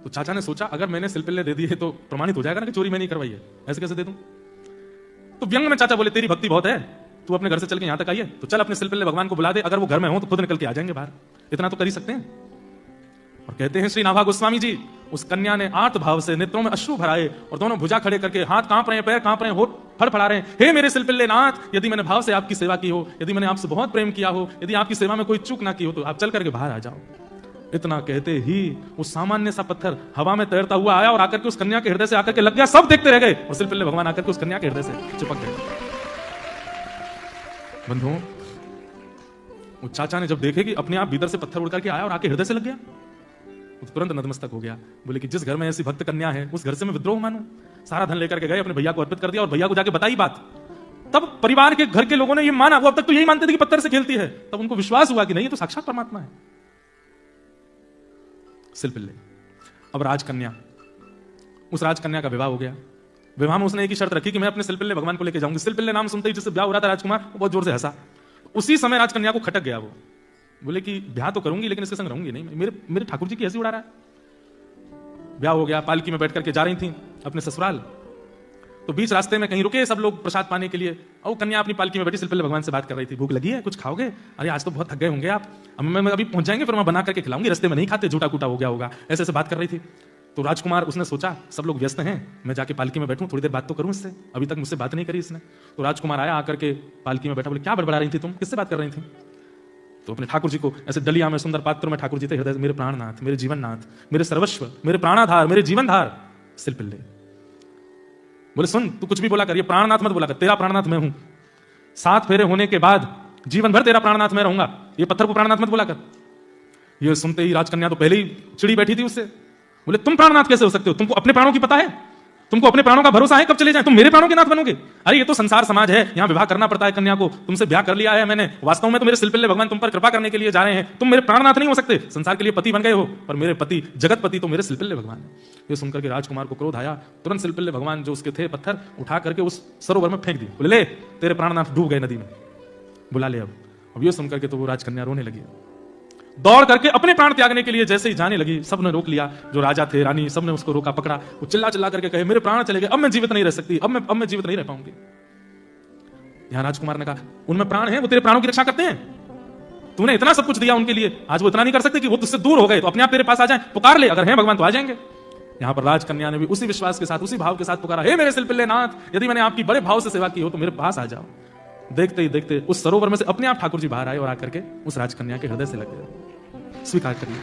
तो चाचा ने सोचा अगर मैंने सिलपिल्ले दे दिए तो प्रमाणित हो जाएगा ना कि चोरी मैं नहीं करवाई है, ऐसे कैसे दे दूं? तो व्यंग में चाचा बोले तेरी भक्ति बहुत है, तू अपने घर से चल के यहां तक आई है, तो चल अपने सिलपिल्ले भगवान को बुला दे, अगर वो घर में हो तो खुद निकल के आ जाएंगे बाहर, इतना तो कर ही सकते हैं। और कहते हैं श्री नाभा गोस्वामी जी, उस कन्या ने आर्त भाव से नेत्रों में अश्रु भराए और दोनों भुजा खड़े करके हाथ कांप रहे हैं, पैर कांप रहे हैं, होठ फड़फड़ा रहे हैं, हे मेरे सिलपिल्ले नाथ, यदि मैंने भाव से आपकी सेवा की हो, यदि मैंने आपसे बहुत प्रेम किया हो, यदि आपकी सेवा में कोई चूक ना की हो तो आप चल करके बाहर आ जाओ। इतना कहते ही उस सामान्य सा पत्थर हवा में तैरता हुआ आया और आकर के उस कन्या के हृदय से आकर के लग गया। सब देखते रह गए और सिलपिल्ले भगवान आकर के उस कन्या के हृदय से चिपक गए। बंधुओं, उस चाचा ने जब देखे कि अपने आप भीतर से पत्थर उड़ करके आया और आके हृदय से लग गया, तो तुरंत नतमस्तक हो गया। बोले कि जिस घर में ऐसी भक्त कन्या है उस घर से मैं विद्रोह मानूं। सारा धन लेकर के गए, अपने भैया को अर्पित कर दिया और भैया को जाके बताई बात। तब परिवार के घर के लोगों ने ये माना, वो अब तक तो यही मानते थे कि पत्थर से खेलती है, तब उनको विश्वास हुआ कि नहीं, ये तो साक्षात परमात्मा है। सिलपिल्ले। अब राजकन्या, उस राजकन्या का विवाह हो गया। विवाह में उसने एक ही शर्त रखी कि मैं अपने सिलपिल्ले भगवान को लेकर जाऊंगी। सिलपिल्ले नाम सुनते ही जिससे ब्याह हो रहा था राजकुमार, वो बहुत जोर से हंसा। उसी समय राजकन्या को खटक गया। वो बोले कि ब्याह तो करूंगी लेकिन इसके संग रहूंगी नहीं, मेरे ठाकुर जी की हंसी उड़ा रहा है। ब्याह हो गया, पालकी में बैठ करके जा रही थी अपने ससुराल। तो बीच रास्ते में कहीं रुके सब लोग प्रसाद पाने के लिए, और कन्या अपनी पालकी में बैठी सिलपिल्ले भगवान से बात कर रही थी। भूख लगी है, कुछ खाओगे? अरे आज तो बहुत थक गए होंगे आप, मैं अभी पहुंच जाएंगे, फिर मैं बना करके खिलाऊंगी, रास्ते में नहीं खाते, झूठा कूटा हो गया होगा। ऐसे ऐसे बात कर रही थी। तो राजकुमार, उसने सोचा सब लोग व्यस्त हैं, मैं जाके पालकी में बैठूं, थोड़ी देर बात तो करूं इससे, अभी तक मुझसे बात नहीं करी इसने। तो राजकुमार आया, आकर के पालकी में बैठा। बोले क्या बड़बड़ा रही थी तुम, किससे बात कर रही थी? तो अपने ठाकुर जी को ऐसे डलिया में, सुंदर पात्र में ठाकुर जी थे हृदय, मेरे प्राणनाथ, मेरे जीवननाथ, मेरे सर्वस्व, मेरे प्राणाधार, मेरे जीवनधार सिलपिल्ले। बोले सुन, तू कुछ भी बोला कर, ये प्राणनाथ मत बोला कर, तेरा प्राणनाथ मैं हूं। 7 फेरे होने के बाद जीवन भर तेरा प्राणनाथ मैं रहूंगा, ये पत्थर को प्राणनाथ मत बोला कर। ये सुनते ही राजकन्या तो पहले ही चिड़ी बैठी थी उससे। बोले तुम प्राणनाथ कैसे हो सकते हो? तुमको अपने प्राणों की पता है? तुमको अपने प्राणों का भरोसा है? कब चले जाए? तुम मेरे प्राणों के नाथ बनोगे? अरे ये तो संसार समाज है, यहाँ विवाह करना पड़ता है कन्या को, तुमसे ब्याह कर लिया है मैंने, वास्तव में तो मेरे सिलपिल्ले भगवान तुम पर कृपा करने के लिए जा रहे हैं, तुम मेरे प्राणनाथ नहीं हो सकते, संसार के लिए पति बन गए हो, पर मेरे पति, जगत पति तो मेरे सिलपिल्ले भगवान है। ये सुनकर के राजकुमार को क्रोध आया। तुरंत सिलपिल्ले भगवान जो उसके थे पत्थर उठा करके उस सरोवर में फेंक दिए। बोले ले, तेरे प्राणनाथ डूब गए नदी में, बुला ले। अब ये सुनकर के तो वो राजकन्या रोने लगी। दौड़ करके अपने प्राण त्यागने के लिए जैसे ही जाने लगी, सबने रोक लिया। जो राजा थे, रानी, सबने उसको रोका, पकड़ा। वो चिल्ला चिल्ला करके कहे मेरे प्राण चले गए, अब मैं जीवित नहीं रह सकती, अब मैं जीवित नहीं रह पाऊंगी। यहां राजकुमार ने कहा उनमें प्राण है, वो तेरे प्राणों की रक्षा करते हैं, तूने इतना सब कुछ दिया उनके लिए, आज वो इतना नहीं कर सकते कि वो तुझसे दूर हो गए, तो अपने आप तेरे पास आ जाए, पुकार ले, अगर है भगवान तो आ जाएंगे। यहां पर राजकन्या ने भी उसी विश्वास के साथ, उसी भाव के साथ पुकारा, हे मेरे सिलपिल्ले नाथ, यदि मैंने आपकी बड़े भाव से सेवा की हो तो मेरे पास आ जाओ। देखते ही देखते उस सरोवर में से अपने आप ठाकुर जी बाहर आए और आकर के उस राजकन्या के हृदय से लग गए। स्वीकार करिए।